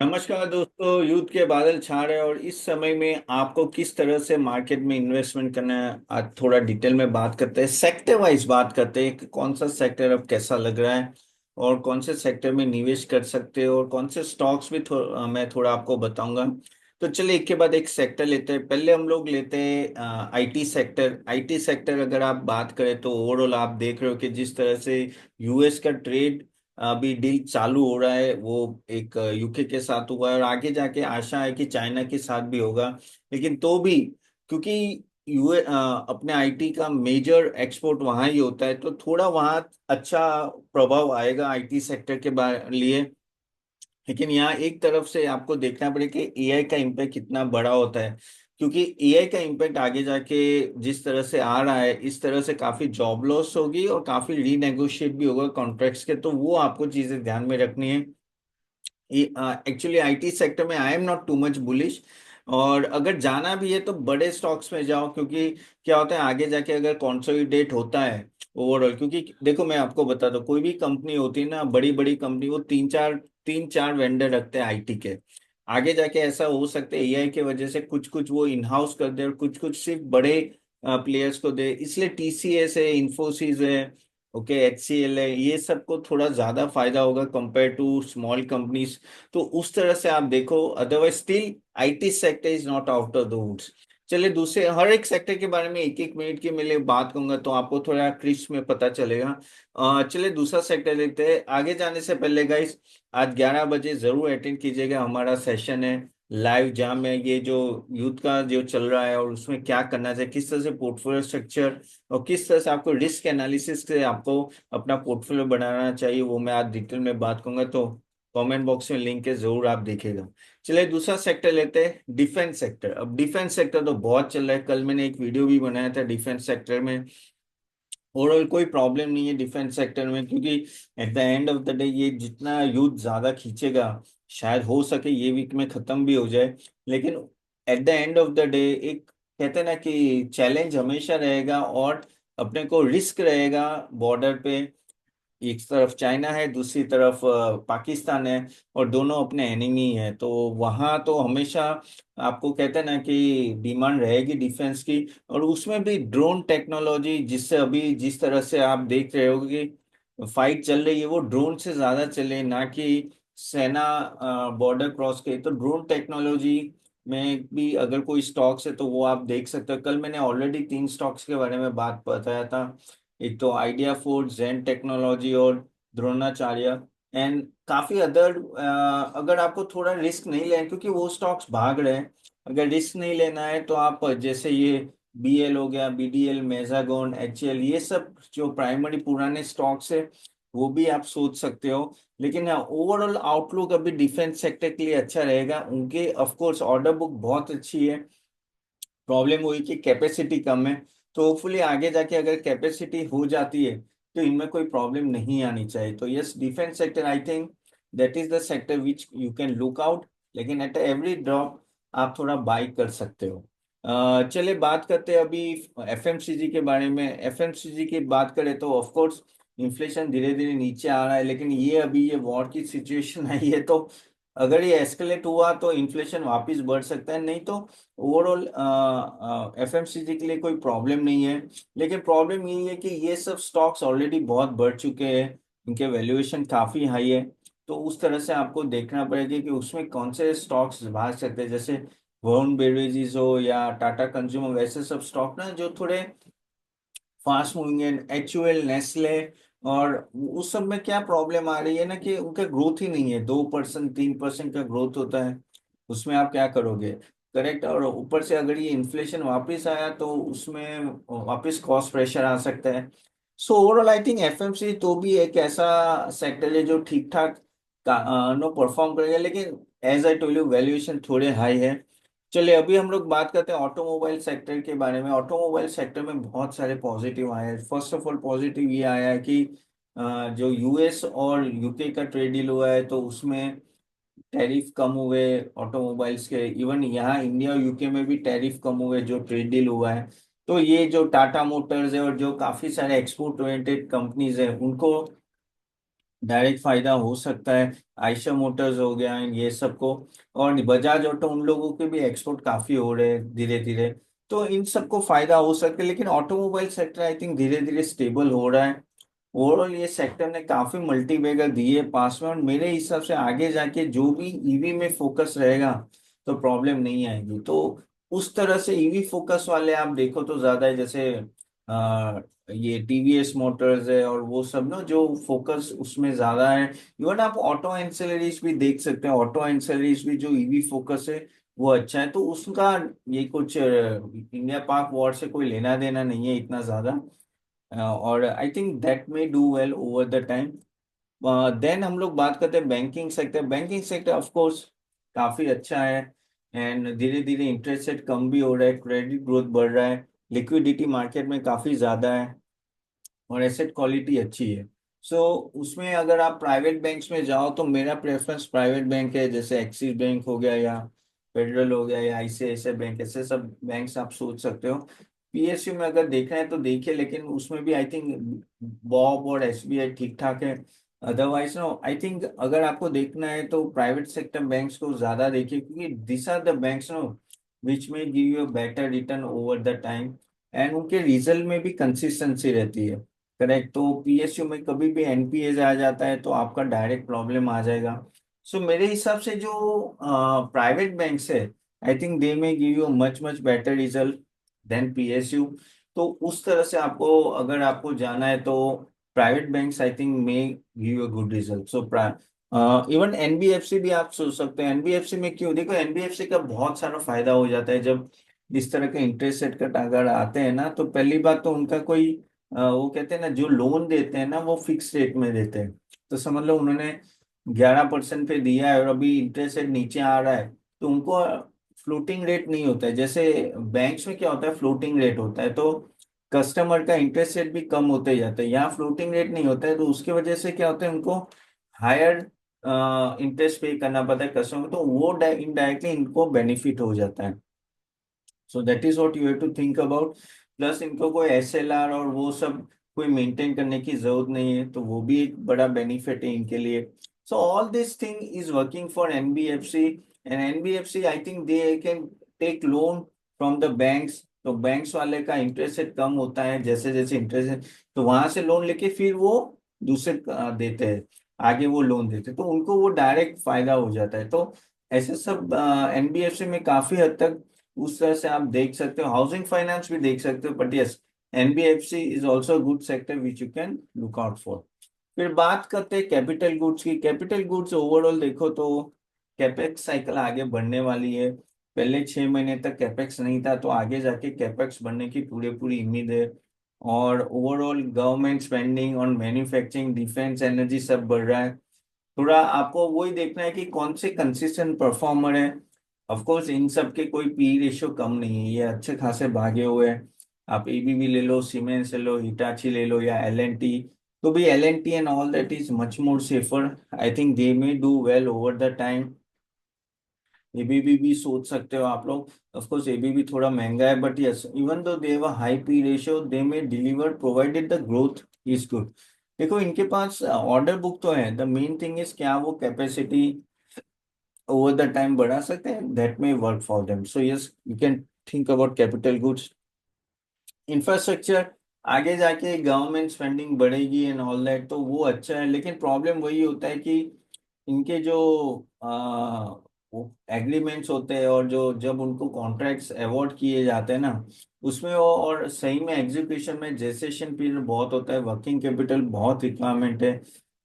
नमस्कार दोस्तों। युद्ध के बादल छा रहे हैं और इस समय में आपको किस तरह से मार्केट में इन्वेस्टमेंट करना है, आज थोड़ा डिटेल में बात करते हैं। सेक्टर वाइज बात करते हैं कि कौन सा सेक्टर अब कैसा लग रहा है और कौन से सेक्टर में निवेश कर सकते हो और कौन से स्टॉक्स भी मैं थोड़ा आपको बताऊंगा। तो चलिए एक के बाद एक सेक्टर लेते हैं। पहले हम लोग लेते हैं आईटी सेक्टर। आईटी सेक्टर अगर आप बात करें तो ओवरऑल आप देख रहे हो कि जिस तरह से यूएस का ट्रेड अभी डील चालू हो रहा है वो एक यूके के साथ हुआ है और आगे जाके आशा है कि चाइना के साथ भी होगा। लेकिन तो भी क्योंकि अपने आईटी का मेजर एक्सपोर्ट वहां ही होता है तो थोड़ा वहां अच्छा प्रभाव आएगा आईटी सेक्टर के लिए। लेकिन यहाँ एक तरफ से आपको देखना पड़ेगा कि एआई का इम्पैक्ट कितना बड़ा होता है, क्योंकि एआई का इम्पैक्ट आगे जाके जिस तरह से आ रहा है इस तरह से काफी जॉब लॉस होगी और काफी रीनेगोशिएट भी होगा कॉन्ट्रैक्ट्स के, तो वो आपको चीजें ध्यान में रखनी है। एक्चुअली आईटी सेक्टर में I am not too much bullish. और अगर जाना भी है तो बड़े स्टॉक्स में जाओ, क्योंकि क्या होता है आगे जाके अगर कंसोलिडेट होता है ओवरऑल, क्योंकि देखो मैं आपको बता दूं कोई भी कंपनी होती है ना, बड़ी बड़ी कंपनी, वो तीन चार वेंडर रखते हैं आईटी के। आगे जाके ऐसा हो सकता है एआई की वजह से कुछ कुछ वो इन हाउस कर दे और कुछ कुछ सिर्फ बड़े प्लेयर्स को दे, इसलिए टीसीएस है, इंफोसिस है, ओके, एचसीएल है, ये सबको थोड़ा ज्यादा फायदा होगा कंपेयर टू स्मॉल कंपनीज। तो उस तरह से आप देखो, otherwise still IT sector is not out of the woods. चलिए दूसरे हर एक सेक्टर के बारे में एक एक मिनट की मैं बात करूंगा तो आपको थोड़ा क्रिस्प में पता चलेगा। चलिए दूसरा सेक्टर लेते हैं। आगे जाने से पहले गाइस, आज 11 बजे जरूर अटेंड कीजिएगा, हमारा सेशन है लाइव, जहाँ में ये जो यूथ का जो चल रहा है और उसमें क्या करना चाहिए, किस तरह से पोर्टफोलियो स्ट्रक्चर और किस तरह से आपको रिस्क एनालिसिस से आपको अपना पोर्टफोलियो बनाना चाहिए, वो मैं आज डिटेल में बात करूंगा। तो कमेंट बॉक्स में लिंक है, जरूर आप देखिएगा। चलिए दूसरा सेक्टर लेते हैं, डिफेंस सेक्टर। अब डिफेंस सेक्टर तो बहुत चल रहा है, कल मैंने एक वीडियो भी बनाया था डिफेंस सेक्टर में। ओवरऑल कोई प्रॉब्लम नहीं है डिफेंस सेक्टर में, क्योंकि at the end of the day ये जितना युद्ध ज्यादा खींचेगा, शायद हो सके ये वीक में खत्म भी हो जाए, लेकिन at the end of the day एक कहते हैं ना कि चैलेंज हमेशा रहेगा और अपने को रिस्क रहेगा बॉर्डर पे। एक तरफ चाइना है, दूसरी तरफ पाकिस्तान है, और दोनों अपने एनिमी है, तो वहां तो हमेशा आपको कहते हैं ना कि डिमांड रहेगी डिफेंस की। और उसमें भी ड्रोन टेक्नोलॉजी, जिससे अभी जिस तरह से आप देख रहे हो कि फाइट चल रही है वो ड्रोन से ज्यादा चले ना कि सेना बॉर्डर क्रॉस के, तो ड्रोन टेक्नोलॉजी में भी अगर कोई स्टॉक्स है तो वो आप देख सकते हो। कल मैंने ऑलरेडी 3 स्टॉक्स के बारे में बात बताया था, एक तो आइडिया फोर्स, जेन टेक्नोलॉजी और द्रोणाचार्य। एंड काफी अदर, अगर आपको थोड़ा रिस्क नहीं लेना, क्योंकि वो स्टॉक्स भाग रहे हैं, अगर रिस्क नहीं लेना है तो आप जैसे ये बीएल हो गया, बीडीएल, मेजागोन, एचएल, ये सब जो प्राइमरी पुराने स्टॉक्स है वो भी आप सोच सकते हो। लेकिन ओवरऑल आउटलुक अभी डिफेंस सेक्टर के लिए अच्छा रहेगा। उनके ऑफ कोर्स ऑर्डर बुक बहुत अच्छी है, प्रॉब्लम हुई कि कैपेसिटी कम है। तो होपफुली आगे जाके अगर कैपेसिटी हो जाती है तो इनमें कोई प्रॉब्लम नहीं आनी चाहिए। तो yes, defence sector I think that is the sector which you can look out, लेकिन एट एवरी ड्रॉप आप थोड़ा बाई कर सकते हो। चलिए बात करते हैं अभी एफएमसीजी के बारे में। एफएमसीजी की बात करें तो ऑफ कोर्स इन्फ्लेशन धीरे धीरे नीचे आ रहा है, लेकिन ये अभी ये वॉर की सिचुएशन आई है, तो अगर ये एस्केलेट हुआ तो इन्फ्लेशन वापस बढ़ सकता है, नहीं तो ओवरऑल एफएमसीजी के लिए कोई प्रॉब्लम नहीं है। लेकिन प्रॉब्लम यही है कि ये सब स्टॉक्स ऑलरेडी बहुत बढ़ चुके हैं, इनके वैल्यूएशन काफी हाई है। तो उस तरह से आपको देखना पड़ेगा कि उसमें कौन से स्टॉक्स भाग सकते हैं, जैसे वरुण बेवरेजेस हो या टाटा कंज्यूमर, वैसे सब स्टॉक ना जो थोड़े फास्ट मूविंग है, एचयूएल, नेस्ले। और उस सब में क्या प्रॉब्लम आ रही है ना कि उनका ग्रोथ ही नहीं है, 2% 3% का ग्रोथ होता है, उसमें आप क्या करोगे। करेक्ट। और ऊपर से अगर ये इन्फ्लेशन वापस आया तो उसमें वापस कॉस्ट प्रेशर आ सकता है। So overall I think FMC तो भी एक ऐसा सेक्टर है जो ठीक ठाक नो परफॉर्म करेगा, लेकिन as I told you valuation थोड़े हाई है। चलिए अभी हम लोग बात करते हैं ऑटोमोबाइल सेक्टर के बारे में। ऑटोमोबाइल सेक्टर में बहुत सारे पॉजिटिव आए हैं। फर्स्ट ऑफ ऑल पॉजिटिव ये आया है कि जो यूएस और यूके का ट्रेड डील हुआ है तो उसमें टैरिफ कम हुए ऑटोमोबाइल्स के। इवन यहाँ इंडिया और यूके में भी टैरिफ कम हुए जो ट्रेड डील हुआ है। तो ये जो टाटा मोटर्स है और जो काफी सारे एक्सपोर्ट ओरिएंटेड कंपनीज है उनको डायरेक्ट फायदा हो सकता है। आयशर मोटर्स हो गया, ये सबको, और बजाज ऑटो, उन लोगों के भी एक्सपोर्ट काफी हो रहे हैं धीरे धीरे। तो इन सबको फायदा हो सकता है, लेकिन ऑटोमोबाइल सेक्टर आई थिंक धीरे धीरे स्टेबल हो रहा है। ओवरऑल ये सेक्टर ने काफी मल्टीबैगर दिए पास में, और मेरे हिसाब से आगे जाके जो भी ईवी में फोकस रहेगा तो प्रॉब्लम नहीं आएगी। तो उस तरह से ईवी फोकस वाले आप देखो तो ज्यादा है, जैसे ये टीवीएस मोटर्स है और वो सब ना, जो फोकस उसमें ज्यादा है। इवन आप ऑटो एंसिलरीज भी देख सकते हैं, ऑटो एंसिलरीज भी जो ईवी फोकस है वो अच्छा है। तो उसका ये कुछ इंडिया पाक वॉर से कोई लेना देना नहीं है इतना ज्यादा। और I think that may do well over the time. Then हम लोग बात करते हैं banking sector. Banking sector of course काफी अच्छा है, एंड धीरे धीरे इंटरेस्ट रेट कम भी हो रहा है, क्रेडिट ग्रोथ बढ़ रहा है, लिक्विडिटी मार्केट में काफी ज्यादा है, और एसेट क्वालिटी अच्छी है। सो उसमें अगर आप प्राइवेट बैंक्स में जाओ तो मेरा प्रेफरेंस प्राइवेट बैंक है, जैसे एक्सिस बैंक हो गया या फेडरल हो गया या आईसीआईसीआई बैंक, ऐसे सब बैंक्स आप सोच सकते हो। पीएसयू में अगर देखना है तो देखिए, लेकिन उसमें भी आई थिंक बॉब और एसबीआई ठीक ठाक है। अदरवाइज नो, आई थिंक अगर आपको देखना है तो प्राइवेट सेक्टर बैंक्स को ज्यादा देखिए, क्योंकि this are the banks know which में give you better return over the time, and उनके रिजल्ट में भी कंसिस्टेंसी रहती है। करेक्ट। तो पीएसयू में कभी भी एनपीए आ जाता है तो आपका डायरेक्ट प्रॉब्लम आ जाएगा। सो मेरे हिसाब से जो प्राइवेट बैंक्स है, आई think they may give you much much better result than PSU. तो उस तरह से आपको, अगर आपको जाना है तो private banks I think may give you good result. So even NBFC भी आप सोच सकते हैं। एनबीएफसी में क्यों, देखो एनबीएफसी का बहुत सारा फायदा हो जाता है जब इस तरह के इंटरेस्ट रेट कट अगर आते हैं ना। तो पहली बात तो उनका कोई वो कहते हैं ना, जो लोन देते हैं ना वो फिक्स रेट में देते हैं। तो समझ लो उन्होंने 11% पे दिया है और अभी इंटरेस्ट रेट नीचे आ रहा है, तो उनको फ्लोटिंग रेट नहीं होता है। जैसे बैंक्स में क्या होता है, फ्लोटिंग रेट होता है, तो कस्टमर का इंटरेस्ट रेट भी कम होते जाता है। यहाँ फ्लोटिंग रेट नहीं होता है, तो उसकी वजह से क्या होता है, उनको हायर इंटरेस्ट पे करना पड़ता है कस्टमर को, तो वो इनडायरेक्टली इनको बेनिफिट हो जाता है। So that is what you have to think about. Plus इनको कोई एसएलआर और वो सब कोई मेंटेन करने की जरूरत नहीं है, तो वो भी एक बड़ा बेनिफिट है इनके लिए। So all this thing is working for NBFC, and NBFC I think they can take loan from the banks. तो बैंक्स वाले का इंटरेस्ट रेट कम होता है, जैसे जैसे इंटरेस्ट, तो वहां से लोन लेके फिर वो दूसरे देते हैं, आगे वो लोन देते हैं, तो उनको वो डायरेक्ट फायदा हो जाता है। तो ऐसे सब एनबीएफसी में काफी हद तक उस तरह से आप देख सकते हो। हाउसिंग फाइनेंस भी देख सकते हो, but yes, NBFC is also good sector which you can look out for. फिर बात करते हैं कैपिटल गुड्स की। कैपिटल गुड्स ओवरऑल देखो तो कैपेक्स साइकिल आगे बढ़ने वाली है। पहले 6 महीने तक कैपेक्स नहीं था, तो आगे जाके कैपेक्स बढ़ने की पूरी पूरी उम्मीद है। और overall government spending on manufacturing, defence, energy सब बढ़ रहा है। थोड़ा आपको वही देखना है कि कौन से कंसिस्टेंट परफॉर्मर है। ऑफ कोर्स इन सब के कोई पी रेशियो कम नहीं है, ये अच्छे खासे भागे हुए हैं। आप एबीबी ले लो, सीमेंस ले लो, हिटाची ले लो या एलएनटी, तो भी L and T and all that is much more safer. I think they may do well over the time. ABB भी सोच सकते हो आप लोग। ऑफ कोर्स एबीबी थोड़ा महंगा है, but yes, even though they have a high P ratio, they may deliver provided the growth is good. देखो इनके पास ऑर्डर बुक तो है, द मेन थिंग इज क्या वो कैपेसिटी ओवर द टाइम बढ़ा सकते हैं, that may work for them. So yes, you can think about capital goods. Infrastructure, आगे जाके गवर्नमेंट स्पेंडिंग बढ़ेगी एंड ऑल दैट, तो वो अच्छा है, लेकिन प्रॉब्लम वही होता है कि इनके जो एग्रीमेंट्स होते हैं और जो जब उनको कॉन्ट्रैक्ट्स अवार्ड किए जाते हैं ना, उसमें वो और सही में एग्जीक्यूशन में जेसेशन पीरियड बहुत होता है, वर्किंग कैपिटल बहुत रिक्वायरमेंट है।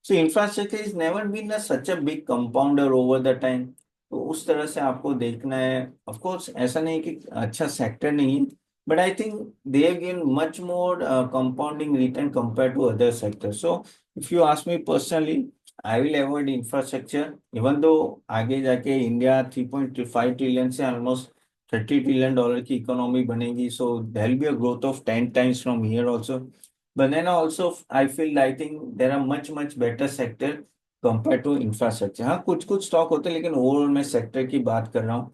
So infrastructure is never been a such a big compounder over the time. तो उस तरह से आपको देखना है। ऑफ कोर्स ऐसा नहीं कि अच्छा सेक्टर नहीं है, but I think they have gained much more compounding return compared to other sectors. So if you ask me personally, I will avoid infrastructure, even though आगे जाके इंडिया 3.5 ट्रिलियन से almost $30 trillion की economy बनेगी, so there will be a growth of 10 times from here also. But then also I feel, I think there are much much better sector compared to infrastructure. हाँ कुछ कुछ stock होते हैं, लेकिन overall मैं sector की बात कर रहा हूँ।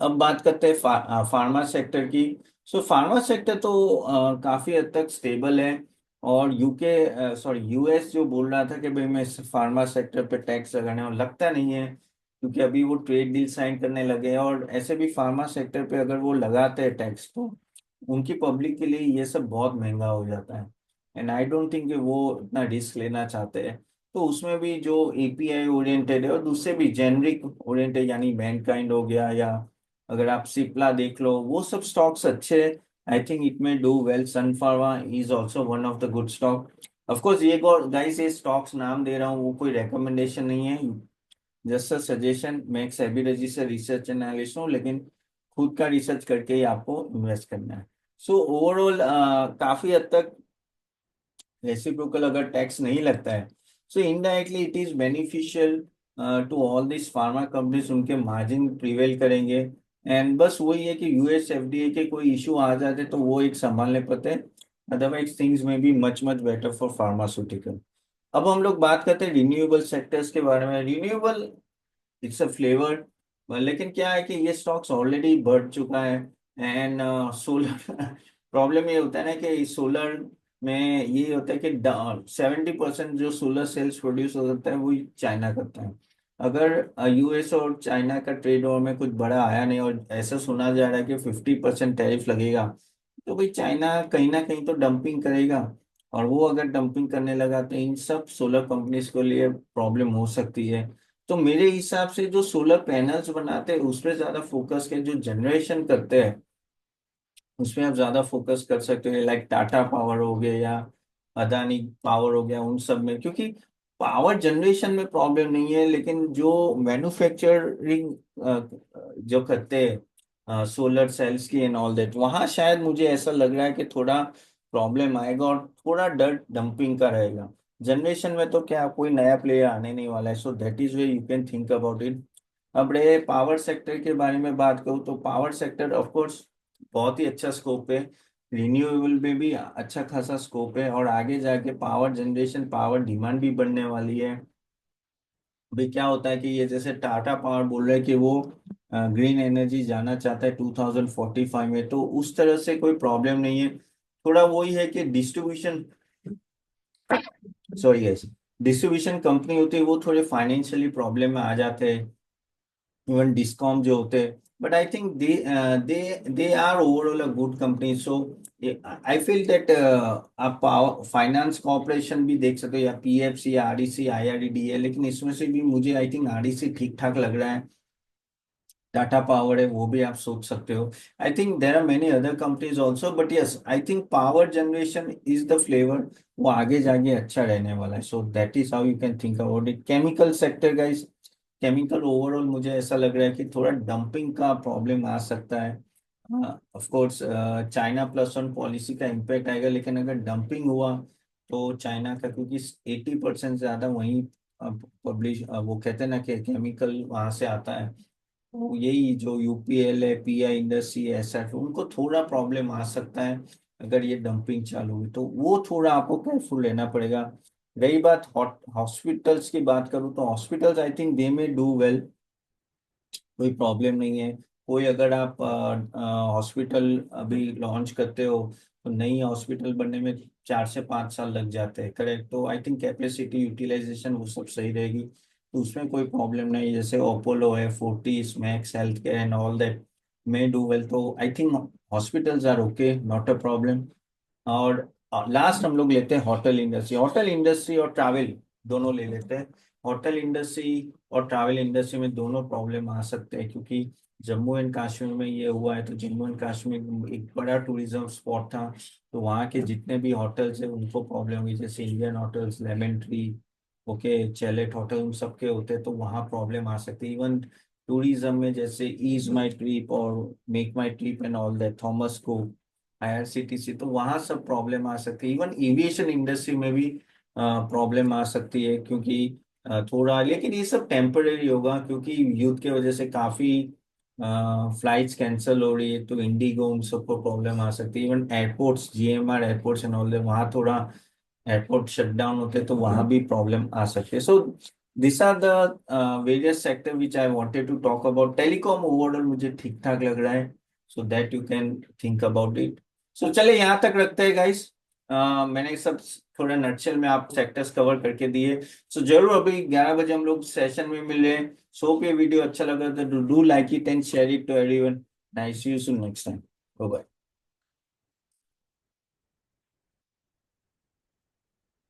अब बात करते हैं फार्मा सेक्टर की। सो फार्मा सेक्टर तो काफी हद तक स्टेबल है, और यूके सॉरी यूएस जो बोल रहा था कि भाई मैं फार्मा सेक्टर पे टैक्स लगाने, और लगता नहीं है, क्योंकि अभी वो ट्रेड डील साइन करने लगे हैं, और ऐसे भी फार्मा सेक्टर पे अगर वो लगाते हैं टैक्स तो उनकी पब्लिक के लिए ये सब बहुत महंगा हो जाता है। एंड आई डोंट थिंक कि वो इतना रिस्क लेना चाहते हैं। तो उसमें भी जो एपीआई ओरिएंटेड है और दूसरे भी जेनरिक ओरिएंटेड, यानी मैनकाइंड हो गया, या अगर आप सिप्ला देख लो, वो सब स्टॉक्स अच्छे। I think it may do well. Sun Pharma is also one of the good stock. Of course ये गाइस, ये स्टॉक्स नाम दे रहा हूँ, वो कोई रेकमेंडेशन नहीं है, जस्ट अ सजेशन। मैं एक सेबी रजिस्टर्ड रिसर्च एनालिस्ट हूँ, लेकिन खुद का रिसर्च करके ही आपको इन्वेस्ट करना है। सो ओवरऑल काफी हद तक रेसिप्रोकल अगर टैक्स नहीं लगता है, so indirectly it is beneficial to all this pharma companies, उनके मार्जिन प्रिवेल करेंगे। एंड बस वही है कि यूएस एफडीए के कोई इशू आ जाते तो वो एक संभालने पड़ते हैं, अदरवाइज थिंग्स में be much much better for pharmaceutical. अब हम लोग बात करते हैं रिन्यूएबल सेक्टर्स के बारे में। रिन्यूएबल इट्स अ फ्लेवर्ड, लेकिन क्या है कि ये स्टॉक्स ऑलरेडी बढ़ चुका है। एंड सोलर प्रॉब्लम ये होता है ना कि सोलर में ये होता है कि 70% जो सोलर सेल्स प्रोड्यूस होता है वो चाइना करता है। अगर यूएस और चाइना का ट्रेड वॉर में कुछ बड़ा आया नहीं, और ऐसा सुना जा रहा है कि 50% टैरिफ लगेगा, तो भाई चाइना कहीं ना कहीं तो डंपिंग करेगा। और वो अगर डंपिंग करने लगा तो इन सब सोलर कंपनीज के लिए प्रॉब्लम हो सकती है। तो मेरे हिसाब से जो सोलर पैनल्स बनाते हैं उस पर ज्यादा फोकस के, जो जनरेशन करते हैं उसमें आप ज्यादा फोकस कर सकते हो, लाइक टाटा पावर हो गया या अदानी पावर हो गया, उन सब में। क्योंकि पावर जनरेशन में प्रॉब्लम नहीं है, लेकिन जो मैन्युफैक्चरिंग जो करते हैं सोलर सेल्स की एंड ऑल दैट, वहां शायद मुझे ऐसा लग रहा है कि थोड़ा प्रॉब्लम आएगा और थोड़ा डर डंपिंग का रहेगा। जनरेशन में तो क्या, कोई नया प्लेयर आने नहीं वाला है, so that is way you can think about it. अब रहे पावर सेक्टर के बारे में बात करूँ, तो पावर सेक्टर ऑफ कोर्स बहुत ही अच्छा स्कोप है। रिन्यूएबल में भी अच्छा खासा स्कोप है, और आगे जाके पावर जनरेशन, पावर डिमांड भी बढ़ने वाली है। भाई क्या होता है कि ये जैसे टाटा पावर बोल रहे हैं कि वो ग्रीन एनर्जी जाना चाहता है 2045 में, तो उस तरह से कोई प्रॉब्लम नहीं है। थोड़ा वही है कि distribution, sorry yes, distribution company होती है वो थोड़े फाइनेंशियली प्रॉब्लम में आ जाते हैं, इवन डिस्कॉम जो होते हैं। But I think they are overall a good company. So I feel that आप फाइनेंस कॉर्पोरेशन भी देख सकते हो, या पीएफसी या आरडीसी आईआरडीडी है, लेकिन इसमें से भी मुझे आई थिंक आरडीसी ठीक ठाक लग रहा है। टाटा पावर है, वो भी आप सोच सकते हो। I think there are many other companies also, but yes I think power generation is the flavour, वो आगे जाके अच्छा रहने वाला है। So that is how you can think about it. Chemical sector guys, chemical overall मुझे ऐसा लग रहा है कि थोड़ा डंपिंग का प्रॉब्लम आ सकता है। Of course China plus one policy का इम्पैक्ट आएगा, लेकिन अगर डंपिंग हुआ तो चाइना का, क्योंकि 80% ज्यादा वहीं पब्लिश, वो कहते हैं ना कि केमिकल वहां से आता है, तो यही जो यूपीएल है, पीआई इंडस्ट्री, एसएफ, उनको थोड़ा प्रॉब्लम आ सकता है अगर ये डंपिंग चालू हुई, तो वो थोड़ा आपको केयरफुल रहना पड़ेगा। रही बात हॉस्पिटल्स की बात करूँ, तो हॉस्पिटल्स आई थिंक दे में डू वेल, कोई प्रॉब्लम नहीं है। कोई अगर आप हॉस्पिटल अभी लॉन्च करते हो, तो नई हॉस्पिटल बनने में 4 से 5 साल लग जाते हैं, करेक्ट? तो आई थिंक कैपेसिटी यूटिलाइजेशन वो सब सही रहेगी, तो उसमें कोई प्रॉब्लम नहीं है। जैसे ओपोलो है, Fortis, Max health care and all that may do well, तो I think hospitals are okay, not a problem. और लास्ट हम लोग लेते हैं होटल इंडस्ट्री। होटल इंडस्ट्री और ट्रैवल दोनों ले लेते हैं। होटल इंडस्ट्री और ट्रैवल इंडस्ट्री में दोनों प्रॉब्लम आ सकते हैं, क्योंकि जम्मू एंड कश्मीर में ये हुआ है, तो जम्मू एंड कश्मीर एक बड़ा टूरिज्म स्पॉट था, तो वहाँ के जितने भी होटल्स हैं उनको प्रॉब्लम हुई, जैसे Indian hotels, lemon tree, okay, chalet hotel, उन सबके होते हैं, तो वहाँ प्रॉब्लम आ सकती है। इवन टूरिज्म में जैसे ईज माई ट्रिप और make my trip and all that, Thomas को, आईआरसीटीसी, तो वहां सब प्रॉब्लम आ सकती है। इवन एविएशन इंडस्ट्री में भी प्रॉब्लम आ सकती है, क्योंकि थोड़ा, लेकिन ये सब टेम्पररी होगा, क्योंकि युद्ध की वजह से काफी फ्लाइट्स कैंसिल हो रही है, तो इंडिगो, उन सबको प्रॉब्लम आ सकती है। Even airports, GMR airports and all, वहाँ थोड़ा एयरपोर्ट शट डाउन होते हैं, तो वहां भी प्रॉब्लम आ सकती है। So this are the various sector which I wanted to talk about. Telecom overall मुझे ठीक ठाक लग रहा है, so that you can think about it. So चले यहाँ तक रखते हैं गाइस। मैंने सब थोड़ा नटशेल में आप सेक्टर्स कवर करके दिए। सो जरूर अभी 11 बजे हम लोग सेशन में मिले। सो पे वीडियो अच्छा लगा तो do like it and share it to everyone. Nice you soon next time. Bye.